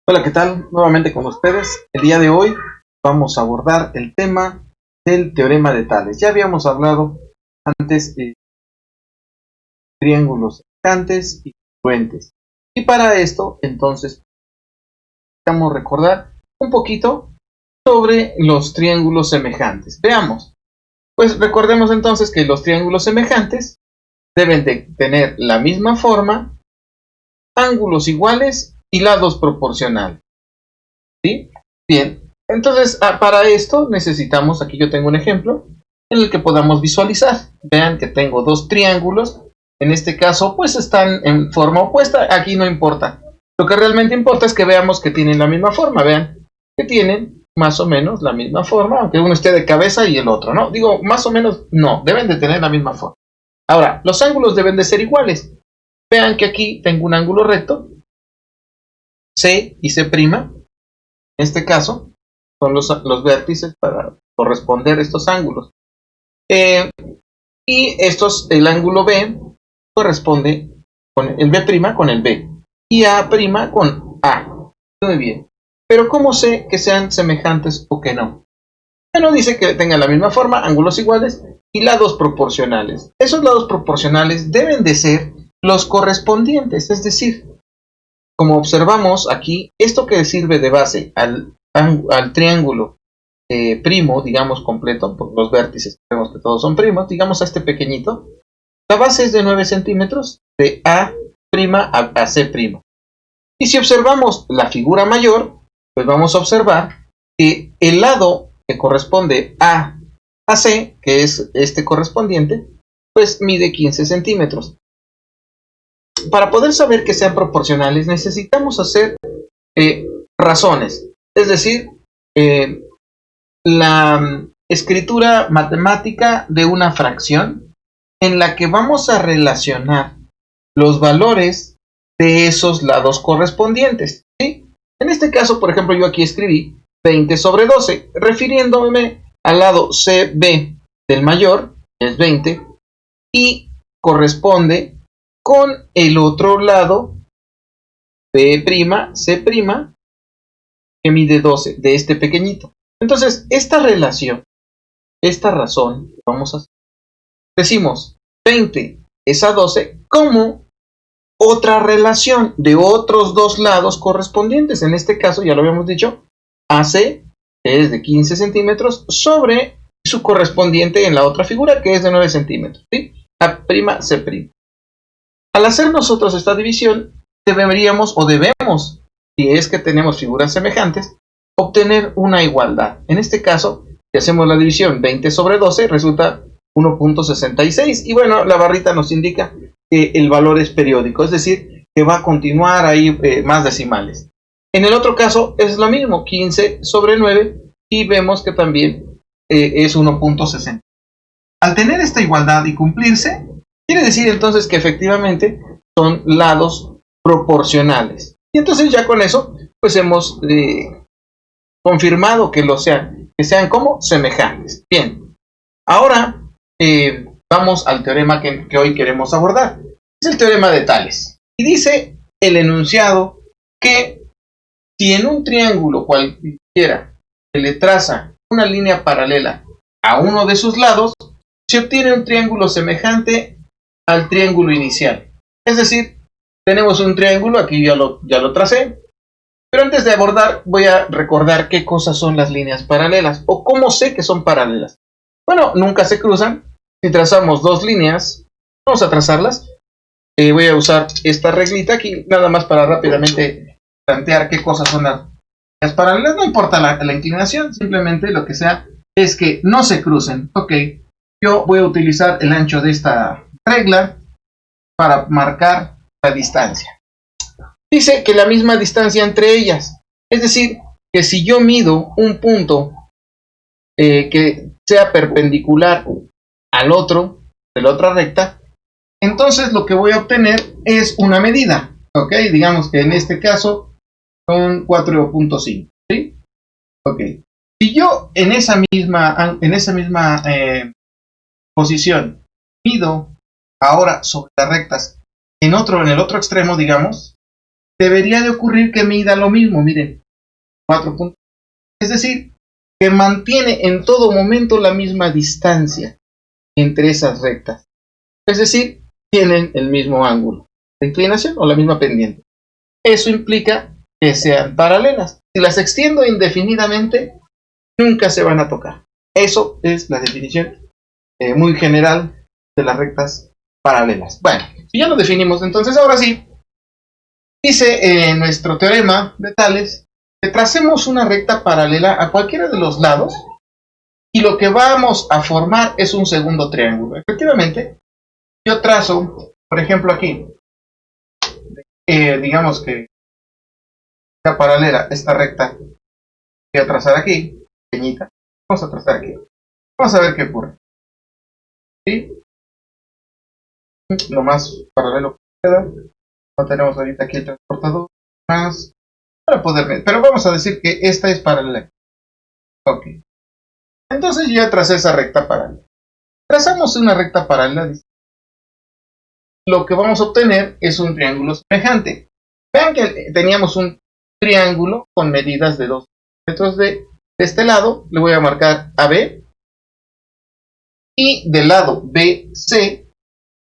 Hola, ¿qué tal? Nuevamente con ustedes. El día de hoy vamos a abordar el tema del teorema de Tales. Ya habíamos hablado antes de triángulos semejantes y congruentes. Y para esto, entonces, vamos a recordar un poquito sobre los triángulos semejantes. Veamos. Pues recordemos entonces que los triángulos semejantes deben de tener la misma forma, ángulos iguales y lados proporcionales. ¿Sí? Bien, entonces para esto necesitamos, aquí yo tengo un ejemplo en el que podamos visualizar. Vean que tengo dos triángulos, en este caso pues están en forma opuesta, aquí no importa. Lo que realmente importa es que veamos que tienen la misma forma, vean que tienen más o menos la misma forma, aunque uno esté de cabeza y el otro, ¿no? Digo, más o menos no, deben de tener la misma forma. Ahora, los ángulos deben de ser iguales. Vean que aquí tengo un ángulo recto, C y C', en este caso, son los vértices para corresponder estos ángulos. Y el ángulo B corresponde con el B' con el B y A' con A. Muy bien. Pero ¿cómo sé que sean semejantes o que no? Bueno, dice que tengan la misma forma, ángulos iguales y lados proporcionales. Esos lados proporcionales deben de ser los correspondientes, es decir, como observamos aquí, esto que sirve de base al triángulo primo, digamos completo, por los vértices, vemos que todos son primos, digamos a este pequeñito, la base es de 9 centímetros, de A' a C'. Y si observamos la figura mayor, pues vamos a observar que el lado que corresponde a C, que es este correspondiente, pues mide 15 centímetros. Para poder saber que sean proporcionales necesitamos hacer razones, es decir, la escritura matemática de una fracción en la que vamos a relacionar los valores de esos lados correspondientes, ¿sí? En este caso, por ejemplo, yo aquí escribí 20 sobre 12, refiriéndome al lado CB del mayor, que es 20, y corresponde con el otro lado B'C', que mide 12, de este pequeñito. Entonces, esta relación, esta razón, vamos a hacer, decimos 20 es a 12 como otra relación de otros dos lados correspondientes. En este caso, ya lo habíamos dicho, AC, que es de 15 centímetros, sobre su correspondiente en la otra figura, que es de 9 centímetros, ¿sí? A'C'. Al hacer nosotros esta división, deberíamos o debemos, si es que tenemos figuras semejantes, obtener una igualdad. En este caso, si hacemos la división 20 sobre 12, resulta 1.66. Y bueno, la barrita nos indica que el valor es periódico, es decir, que va a continuar ahí más decimales. En el otro caso es lo mismo, 15 sobre 9, y vemos que también es 1.60. Al tener esta igualdad y cumplirse, quiere decir entonces que efectivamente son lados proporcionales. Y entonces ya con eso, pues hemos confirmado que sean como semejantes. Bien, ahora vamos al teorema que hoy queremos abordar. Es el teorema de Tales. Y dice el enunciado que si en un triángulo cualquiera se le traza una línea paralela a uno de sus lados, se obtiene un triángulo semejante al triángulo inicial. Es decir, tenemos un triángulo, aquí ya lo tracé, pero antes de abordar voy a recordar qué cosas son las líneas paralelas o cómo sé que son paralelas. Bueno, nunca se cruzan. Si trazamos dos líneas, vamos a trazarlas. Voy a usar esta reglita aquí, nada más para rápidamente plantear qué cosas son las líneas paralelas. No importa la inclinación, simplemente lo que sea es que no se crucen. Ok, yo voy a utilizar el ancho de esta regla para marcar la distancia. Dice que la misma distancia entre ellas, es decir, que si yo mido un punto que sea perpendicular al otro, de la otra recta, entonces lo que voy a obtener es una medida, ¿ok? Digamos que en este caso son 4.5, ¿sí? Ok. Si yo en esa misma posición mido ahora sobre las rectas en el otro extremo, digamos, debería de ocurrir que mida lo mismo, miren, 4 puntos. Es decir, que mantiene en todo momento la misma distancia entre esas rectas. Es decir, tienen el mismo ángulo de inclinación o la misma pendiente. Eso implica que sean paralelas. Si las extiendo indefinidamente, nunca se van a tocar. Eso es la definición muy general de las rectas paralelas. Bueno, si ya lo definimos, entonces ahora sí, dice nuestro teorema de Tales que tracemos una recta paralela a cualquiera de los lados y lo que vamos a formar es un segundo triángulo. Efectivamente, yo trazo, por ejemplo aquí, digamos que la paralela, esta recta, voy a trazar aquí, pequeñita, vamos a trazar aquí. Vamos a ver qué ocurre. ¿Sí? Lo más paralelo que queda. No tenemos ahorita aquí el transportador más para poder ver, pero vamos a decir que esta es paralela. Ok. Entonces ya tracé esa recta paralela. Trazamos una recta paralela. Lo que vamos a obtener es un triángulo semejante. Vean que teníamos un triángulo con medidas de 2 metros de este lado. Le voy a marcar AB. Y del lado BC,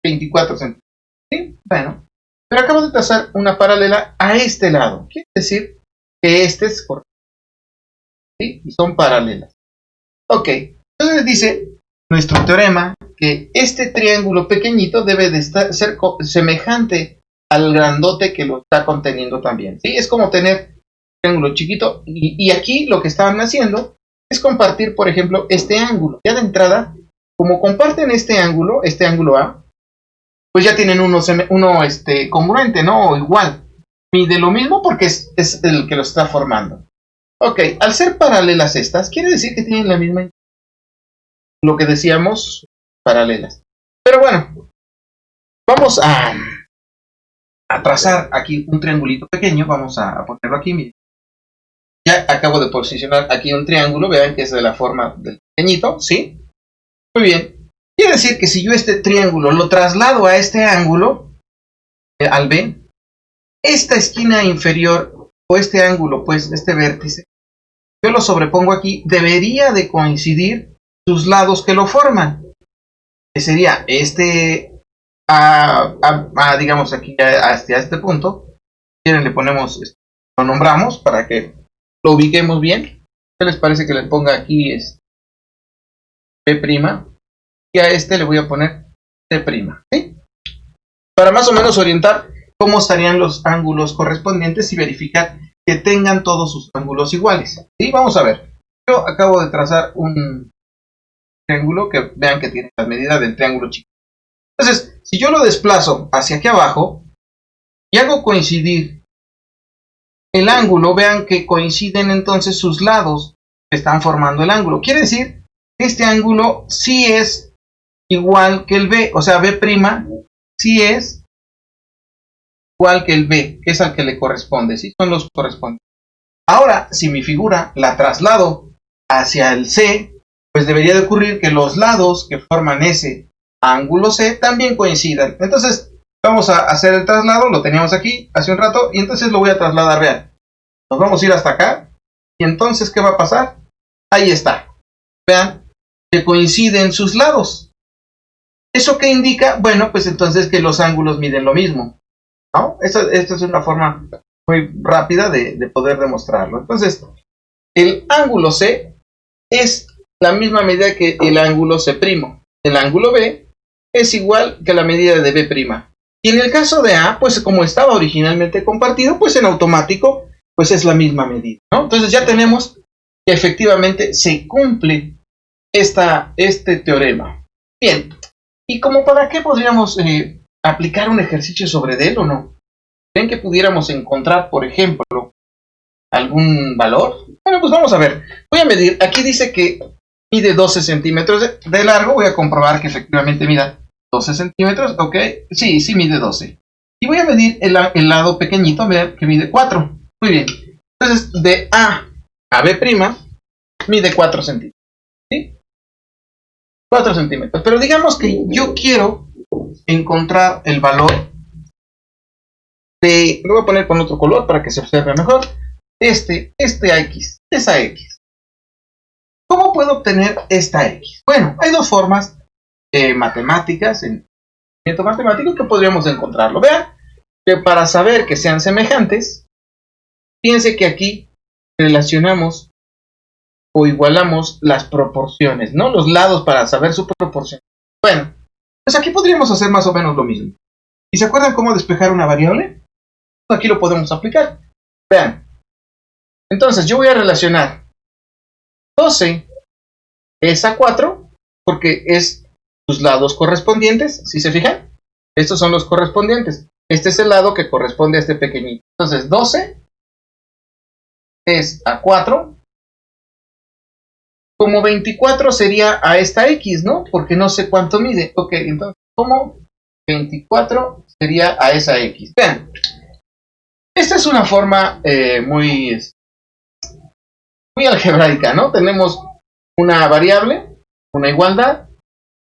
24 centímetros. ¿Sí? Bueno, pero acabo de trazar una paralela a este lado. Quiere decir que este es correcto. ¿Sí? Y son paralelas. Ok, entonces dice nuestro teorema que este triángulo pequeñito debe de ser semejante al grandote que lo está conteniendo también. ¿Sí? Es como tener un triángulo chiquito y aquí lo que estaban haciendo es compartir, por ejemplo, este ángulo. Ya de entrada, como comparten este ángulo A, pues ya tienen uno congruente, ¿no? O igual. Mide lo mismo porque es el que lo está formando. Ok, al ser paralelas estas, quiere decir que tienen la misma, lo que decíamos, paralelas. Pero bueno, vamos a trazar aquí un triangulito pequeño. Vamos a ponerlo aquí, miren. Ya acabo de posicionar aquí un triángulo, vean que es de la forma del pequeñito, ¿sí? Muy bien. Quiere decir que si yo este triángulo lo traslado a este ángulo, al B, esta esquina inferior, o este ángulo, pues este vértice, yo lo sobrepongo aquí, debería de coincidir sus lados que lo forman. Que sería este, digamos aquí, hasta este punto. Quieren, le ponemos, lo nombramos para que lo ubiquemos bien. ¿Qué les parece que le ponga aquí P'? Y a este le voy a poner T', ¿sí? Para más o menos orientar cómo estarían los ángulos correspondientes y verificar que tengan todos sus ángulos iguales. ¿Sí? Vamos a ver. Yo acabo de trazar un triángulo que vean que tiene las medidas del triángulo chico. Entonces, si yo lo desplazo hacia aquí abajo y hago coincidir el ángulo, vean que coinciden entonces sus lados que están formando el ángulo. Quiere decir que este ángulo sí es igual que el B, o sea, B' sí es igual que el B, que es al que le corresponde, ¿sí? Son los correspondientes. Ahora, si mi figura la traslado hacia el C, pues debería de ocurrir que los lados que forman ese ángulo C también coincidan. Entonces, vamos a hacer el traslado, lo teníamos aquí hace un rato, y entonces lo voy a trasladar, vean. Nos vamos a ir hasta acá, y entonces, ¿qué va a pasar? Ahí está. Vean que coinciden sus lados. ¿Eso qué indica? Bueno, pues entonces que los ángulos miden lo mismo, ¿no? Esto es una forma muy rápida de poder demostrarlo. Entonces, el ángulo C es la misma medida que el ángulo C'. El ángulo B es igual que la medida de B'. Y en el caso de A, pues como estaba originalmente compartido, pues en automático, pues es la misma medida, ¿no? Entonces ya tenemos que efectivamente se cumple este teorema. Bien, ¿y como para qué podríamos aplicar un ejercicio sobre él o no? ¿Creen que pudiéramos encontrar, por ejemplo, algún valor? Bueno, pues vamos a ver. Voy a medir. Aquí dice que mide 12 centímetros de largo. Voy a comprobar que efectivamente mida 12 centímetros. Ok, sí mide 12. Y voy a medir el lado pequeñito, vean que mide 4. Muy bien. Entonces, de A a B' mide 4 centímetros. ¿Sí? 4 centímetros. Pero digamos que yo quiero encontrar el valor lo voy a poner con otro color para que se observe mejor, esta X, esa X. ¿Cómo puedo obtener esta X? Bueno, hay dos formas matemáticas, en conocimiento matemático, que podríamos encontrarlo. Vean que para saber que sean semejantes, piense que aquí relacionamos o igualamos las proporciones, ¿no? Los lados para saber su proporción. Bueno, pues aquí podríamos hacer más o menos lo mismo. ¿Y se acuerdan cómo despejar una variable? Aquí lo podemos aplicar. Vean. Entonces yo voy a relacionar 12 es a 4 porque es sus lados correspondientes. ¿Sí se fijan? Estos son los correspondientes. Este es el lado que corresponde a este pequeñito. Entonces 12 es a 4. Como 24 sería a esta X, ¿no? Porque no sé cuánto mide. Ok, entonces como 24 sería a esa X. Vean. Esta es una forma muy algebraica, ¿no? Tenemos una variable, una igualdad,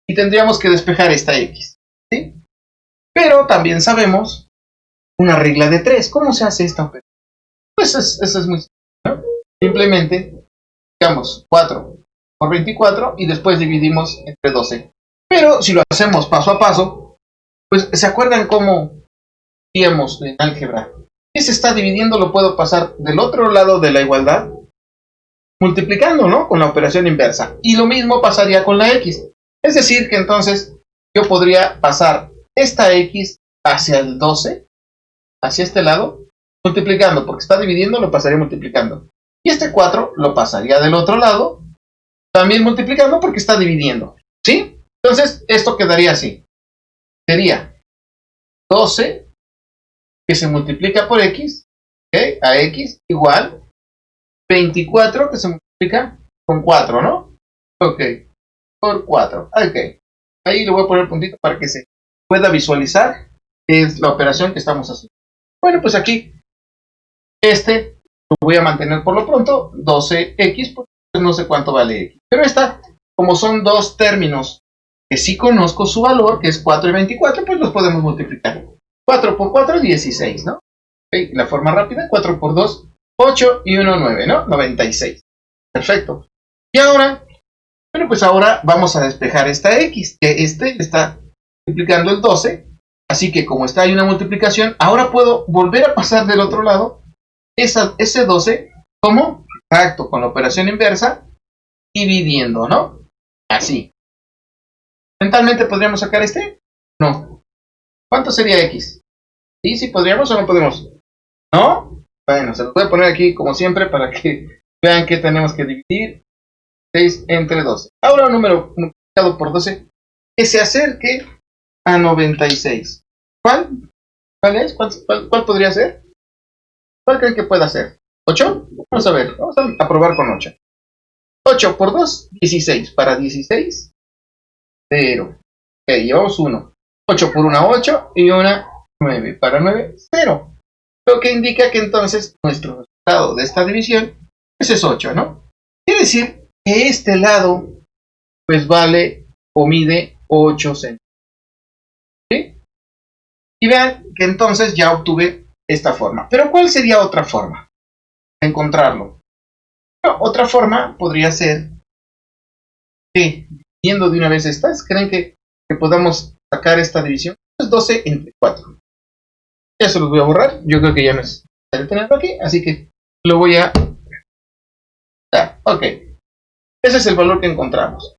y tendríamos que despejar esta X, ¿sí? Pero también sabemos una regla de 3. ¿Cómo se hace esta operación? Pues eso es muy simple, ¿no? Simplemente, digamos, 4 por 24 y después dividimos entre 12. Pero si lo hacemos paso a paso, pues ¿se acuerdan cómo hacíamos en álgebra? ¿Qué se está dividiendo? Lo puedo pasar del otro lado de la igualdad multiplicando, ¿no? Con la operación inversa. Y lo mismo pasaría con la X. Es decir, que entonces yo podría pasar esta X hacia el 12, hacia este lado, multiplicando, porque está dividiendo, lo pasaría multiplicando. Y este 4 lo pasaría del otro lado, también multiplicando, porque está dividiendo. ¿Sí? Entonces, esto quedaría así. Sería 12 que se multiplica por X, ¿ok? A X igual 24 que se multiplica con 4, ¿no? Ok, por 4. Ok, ahí le voy a poner puntito para que se pueda visualizar qué es la operación que estamos haciendo. Bueno, pues aquí lo voy a mantener por lo pronto 12x, pues no sé cuánto vale x. Pero esta, como son dos términos que sí conozco su valor, que es 4 y 24, pues los podemos multiplicar. 4 por 4, 16, ¿no? Okay, la forma rápida, 4 por 2, 8 y 1, 9, ¿no? 96. Perfecto. Y ahora, bueno, pues ahora vamos a despejar esta x, que está multiplicando el 12, así que como está ahí una multiplicación, ahora puedo volver a pasar del otro lado ese 12, ¿cómo? Exacto, con la operación inversa, dividiendo, ¿no? Así. ¿Mentalmente podríamos sacar este? No. ¿Cuánto sería x? ¿Sí? ¿Sí podríamos o no podemos? ¿No? Bueno, se lo voy a poner aquí como siempre para que vean que tenemos que dividir 6 entre 12. Ahora un número multiplicado por 12 que se acerque a 96. ¿Cuál? ¿Cuál es? ¿Cuál podría ser? ¿Cuál creen que pueda ser? ¿8? Vamos a ver, vamos a probar con 8. 8 por 2, 16. Para 16, 0. Ok, llevamos 1. 8 por 1, 8 y 1, 9. Para 9, 0. Lo que indica que entonces nuestro resultado de esta división pues es 8, ¿no? Quiere decir que este lado pues vale o mide 8 centímetros. ¿Sí? Y vean que entonces ya obtuve esta forma. Pero ¿cuál sería otra forma de encontrarlo? Bueno, otra forma podría ser que, viendo de una vez estas, ¿creen que podamos sacar esta división? Es 12 entre 4. Ya se los voy a borrar. Yo creo que ya no es necesario tenerlo aquí, así que lo voy a dar. Ok. Ese es el valor que encontramos.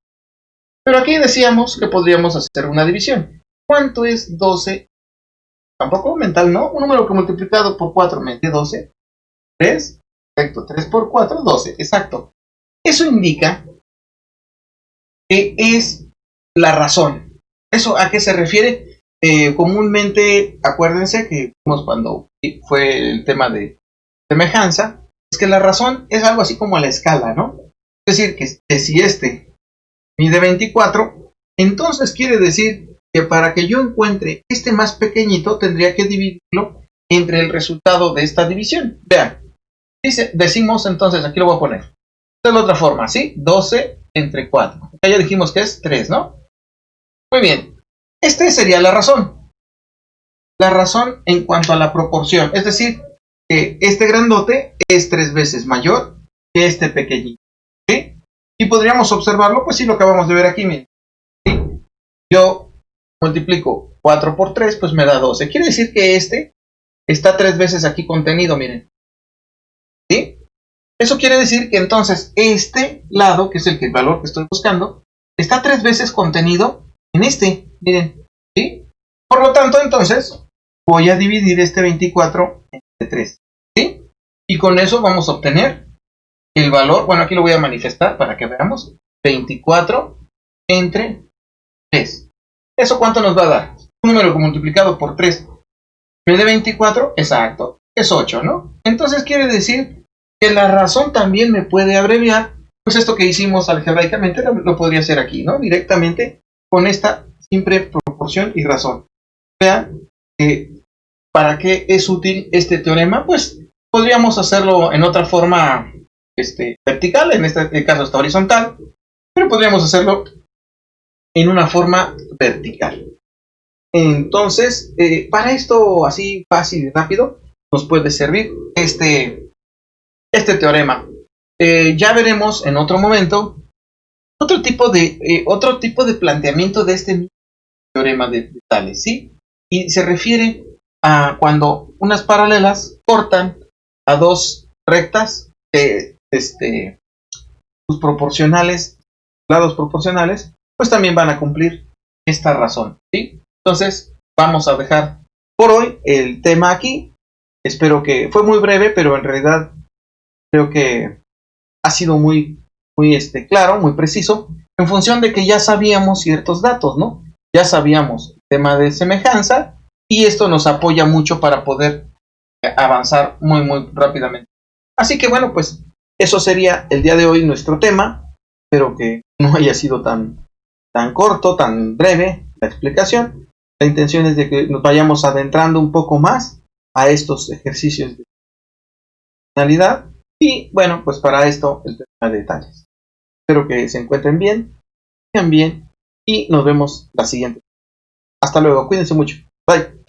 Pero aquí decíamos que podríamos hacer una división. ¿Cuánto es 12? Tampoco mental, ¿no? Un número que multiplicado por 4 me dé 12. 3. Perfecto. 3 por 4, 12. Exacto. Eso indica que es la razón. ¿Eso a qué se refiere? Comúnmente, acuérdense que cuando fue el tema de semejanza, es que la razón es algo así como la escala, ¿no? Es decir, que si este mide 24, entonces quiere decir que para que yo encuentre este más pequeñito, tendría que dividirlo entre el resultado de esta división. Vean, decimos entonces, aquí lo voy a poner. Esta es la otra forma, ¿sí? 12 entre 4. Acá ya dijimos que es 3, ¿no? Muy bien. Este sería la razón. la razón en cuanto a la proporción. Es decir, que este grandote es 3 veces mayor que este pequeñito. ¿Sí? Y podríamos observarlo, pues sí, lo acabamos de ver aquí. Miren. ¿Sí? Yo multiplico 4 por 3, pues me da 12. Quiere decir que este está 3 veces aquí contenido, miren. ¿Sí? Eso quiere decir que entonces este lado, que es el valor que estoy buscando, está 3 veces contenido en este, miren. ¿Sí? Por lo tanto, entonces, voy a dividir este 24 entre 3. ¿Sí? Y con eso vamos a obtener el valor, bueno, aquí lo voy a manifestar para que veamos, 24 entre 3. ¿Eso cuánto nos va a dar? Un número multiplicado por 3 me dé 24, exacto, es 8, ¿no? Entonces quiere decir que la razón también me puede abreviar, pues esto que hicimos algebraicamente lo podría hacer aquí, ¿no? Directamente con esta simple proporción y razón. Vean que ¿para qué es útil este teorema? Pues podríamos hacerlo en otra forma vertical, en este caso está horizontal, pero podríamos hacerlo en una forma vertical. Entonces, para esto así fácil y rápido, nos puede servir este teorema. Ya veremos en otro momento otro tipo de planteamiento de este teorema de Tales, ¿sí? Y se refiere a cuando unas paralelas cortan a dos rectas proporcionales, lados proporcionales, pues también van a cumplir esta razón, ¿sí? Entonces, vamos a dejar por hoy el tema aquí. Espero que fue muy breve, pero en realidad creo que ha sido muy claro, muy preciso, en función de que ya sabíamos ciertos datos, ¿no? Ya sabíamos el tema de semejanza y esto nos apoya mucho para poder avanzar muy, muy rápidamente. Así que bueno, pues eso sería el día de hoy nuestro tema. Espero que no haya sido tan corto, tan breve la explicación. La intención es de que nos vayamos adentrando un poco más a estos ejercicios de finalidad. Y bueno, pues para esto el tema de detalles. Espero que se encuentren bien, sigan bien y nos vemos la siguiente. Hasta luego, cuídense mucho. Bye.